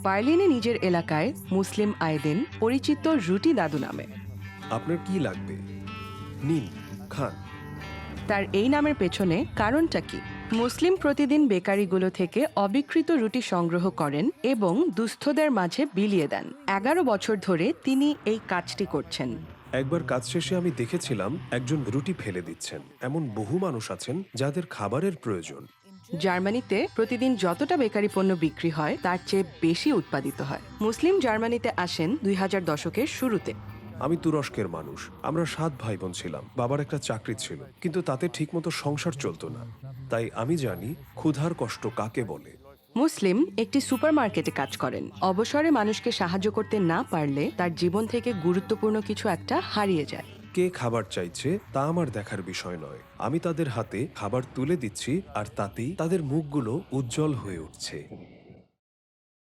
বার্লিনে নিজের এলাকায় মুসলিম আইদিন পরিচিত রুটি দাদু নামে। আপনার কি লাগবে? নিন, খান। তার এই নামের পেছনে কারণটা কি? মুসলিম প্রতিদিন বেকারিগুলো থেকে অবিকৃত রুটি সংগ্রহ করেন এবং দুস্থদের মাঝে বিলিয়ে দেন। 11 বছর ধরে তিনি এই কাজটি করছেন। একবার কাজ শেষে আমি দেখেছিলাম একজন রুটি ফেলে দিচ্ছেন। এমন বহু মানুষ আছেন যাদের খাবারের প্রয়োজন। জার্মানিতে প্রতিদিন যতটা বেকারি পণ্য বিক্রি হয় তার চেয়ে বেশি উৎপাদিত হয়। মুসলিম জার্মানিতে আসেন 2000 দশকের শুরুতে। আমি তুরস্কের মানুষ। আমরা 7 ভাই বোন ছিলাম। বাবার একটা চাকরি ছিল, কিন্তু তাতে ঠিকমতো সংসার চলতো না। তাই আমি জানি ক্ষুধার কষ্ট কাকে বলে। মুসলিম একটি সুপারমার্কেটে কাজ করেন। অবসরে মানুষকে সাহায্য করতে না পারলে তার জীবন থেকে গুরুত্বপূর্ণ কিছু একটা হারিয়ে যায়। কে খাবার চাইছে তা আমার দেখার বিষয় নয়। আমি তাদের হাতে খাবার তুলে দিচ্ছি, আর তাতেই তাদের মুখগুলো উজ্জ্বল হয়ে উঠছে।